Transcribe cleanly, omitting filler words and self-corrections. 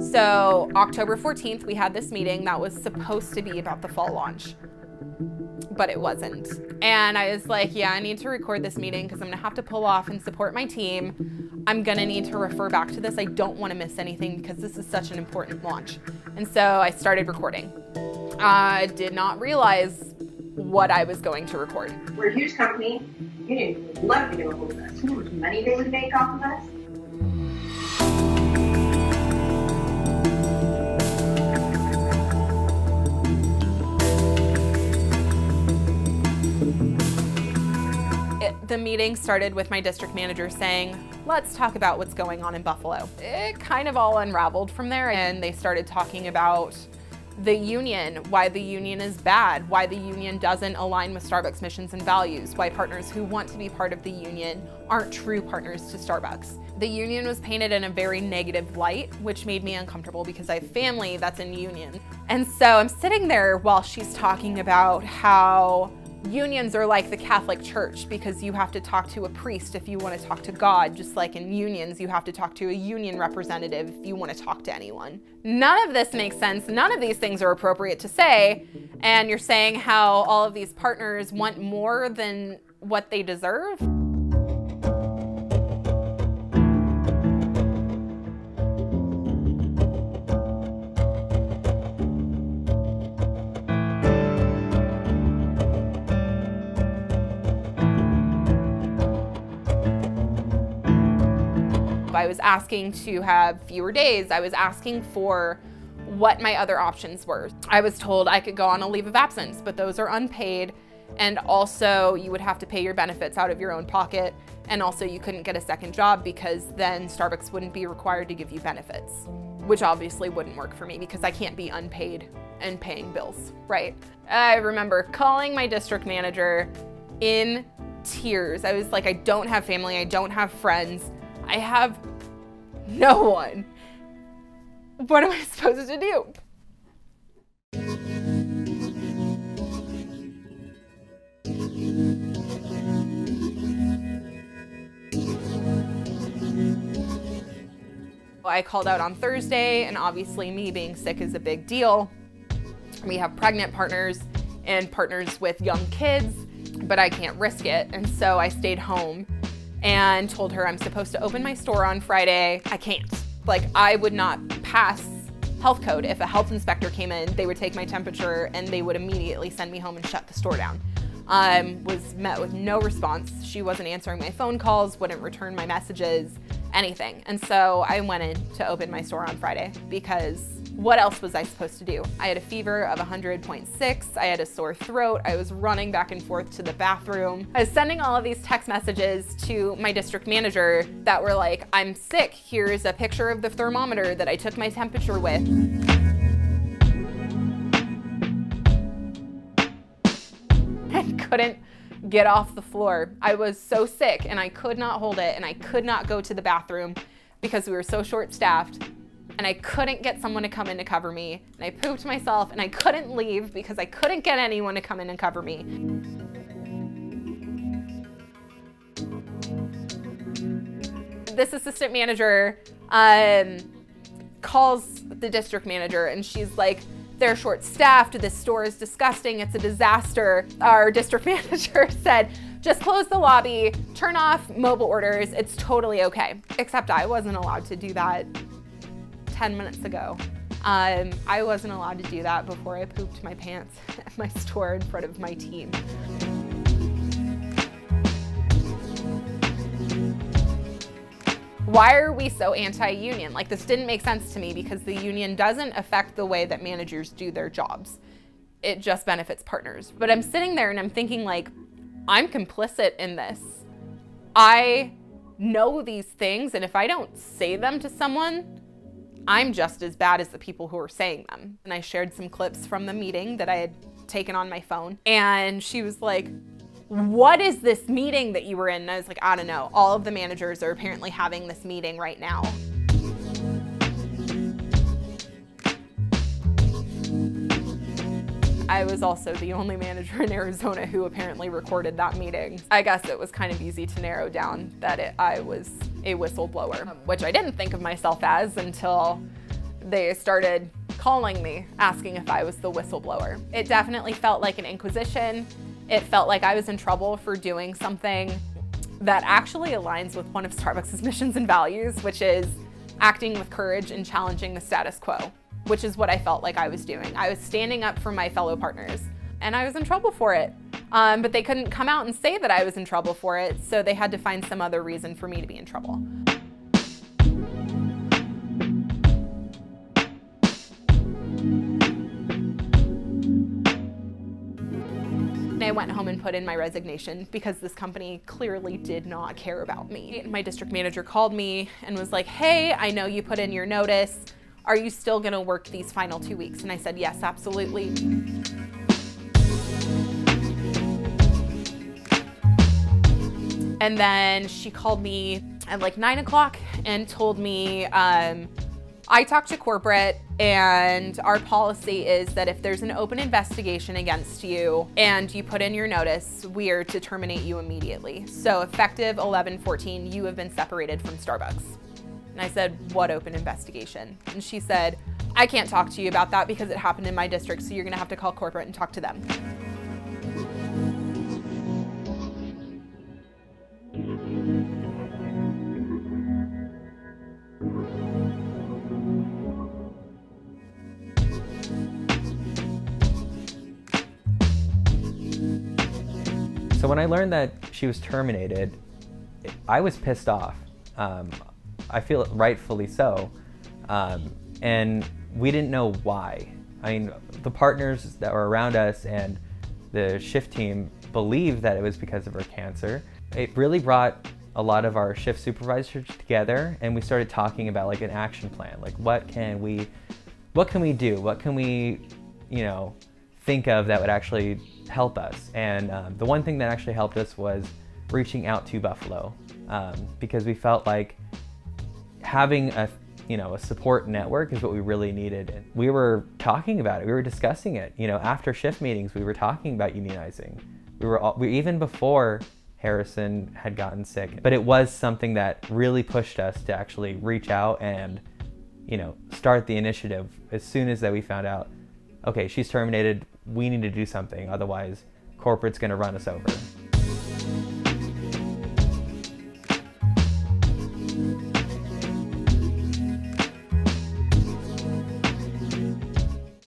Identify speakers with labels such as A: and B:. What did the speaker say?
A: So October 14th, we had this meeting that was supposed to be about the fall launch, but it wasn't. And I was like, yeah, I need to record this meeting because I'm gonna have to pull off and support my team. I'm gonna need to refer back to this. I don't wanna miss anything because this is such an important launch. And so I started recording. I did not realize what I was going to record.
B: We're a huge company. Union would love to get a hold of us. How much money they would make off of us?
A: The meeting started with my district manager saying, let's talk about what's going on in Buffalo. It kind of all unraveled from there, and they started talking about the union, why the union is bad, why the union doesn't align with Starbucks missions and values, why partners who want to be part of the union aren't true partners to Starbucks. The union was painted in a very negative light, which made me uncomfortable because I have family that's in union. And so I'm sitting there while she's talking about how unions are like the Catholic Church because you have to talk to a priest if you want to talk to God, just like in unions you have to talk to a union representative if you want to talk to anyone. None of this makes sense. None of these things are appropriate to say, and you're saying how all of these partners want more than what they deserve. I was asking to have fewer days. I was asking for what my other options were. I was told I could go on a leave of absence, but those are unpaid. And also you would have to pay your benefits out of your own pocket. And also you couldn't get a second job because then Starbucks wouldn't be required to give you benefits, which obviously wouldn't work for me because I can't be unpaid and paying bills, right? I remember calling my district manager in tears. I was like, I don't have family, I don't have friends. I have no one. What am I supposed to do? I called out on Thursday, and obviously me being sick is a big deal. We have pregnant partners and partners with young kids, but I can't risk it. And so I stayed home and told her I'm supposed to open my store on Friday. I can't. Like, I would not pass health code. If a health inspector came in, they would take my temperature and they would immediately send me home and shut the store down. Was met with no response. She wasn't answering my phone calls, wouldn't return my messages, anything. And so I went in to open my store on Friday because what else was I supposed to do? I had a fever of 100.6. I had a sore throat. I was running back and forth to the bathroom. I was sending all of these text messages to my district manager that were like, I'm sick. Here's a picture of the thermometer that I took my temperature with. I couldn't get off the floor. I was so sick and I could not hold it and I could not go to the bathroom because we were so short-staffed. And I couldn't get someone to come in to cover me. And I pooped myself and I couldn't leave because I couldn't get anyone to come in and cover me. This assistant manager calls the district manager and she's like, they're short-staffed, this store is disgusting, it's a disaster. Our district manager said, just close the lobby, turn off mobile orders, it's totally okay. Except I wasn't allowed to do that 10 minutes ago. I wasn't allowed to do that before I pooped my pants at my store in front of my team. Why are we so anti-union? Like, this didn't make sense to me because the union doesn't affect the way that managers do their jobs. It just benefits partners. But I'm sitting there and I'm thinking, like, I'm complicit in this. I know these things, and if I don't say them to someone, I'm just as bad as the people who are saying them. And I shared some clips from the meeting that I had taken on my phone. And she was like, what is this meeting that you were in? And I was like, I don't know. All of the managers are apparently having this meeting right now. I was also the only manager in Arizona who apparently recorded that meeting. I guess it was kind of easy to narrow down that I was a whistleblower, which I didn't think of myself as until they started calling me, asking if I was the whistleblower. It definitely felt like an inquisition. It felt like I was in trouble for doing something that actually aligns with one of Starbucks' missions and values, which is acting with courage and challenging the status quo, which is what I felt like I was doing. I was standing up for my fellow partners, and I was in trouble for it. But they couldn't come out and say that I was in trouble for it, so they had to find some other reason for me to be in trouble. I went home and put in my resignation because this company clearly did not care about me. My district manager called me and was like, hey, I know you put in your notice. Are you still gonna work these final 2 weeks? And I said, yes, absolutely. And then she called me at like 9 o'clock and told me, I talked to corporate, and our policy is that if there's an open investigation against you and you put in your notice, we are to terminate you immediately. So effective 11/14, you have been separated from Starbucks. And I said, what open investigation? And she said, I can't talk to you about that because it happened in my district, so you're gonna have to call corporate and talk to them.
C: So when I learned that she was terminated, I was pissed off. I feel rightfully so. And we didn't know why. I mean, the partners that were around us and the shift team believed that it was because of her cancer. It really brought a lot of our shift supervisors together, and we started talking about like an action plan. Like, what can we do? What can we, think of that would actually help us? And the one thing that actually helped us was reaching out to Buffalo, because we felt like having a support network is what we really needed. And we were talking about it. We were discussing it. After shift meetings, we were talking about unionizing. We even before Harrison had gotten sick, but it was something that really pushed us to actually reach out and start the initiative as soon as that we found out, okay, she's terminated, we need to do something, otherwise corporate's going to run us over.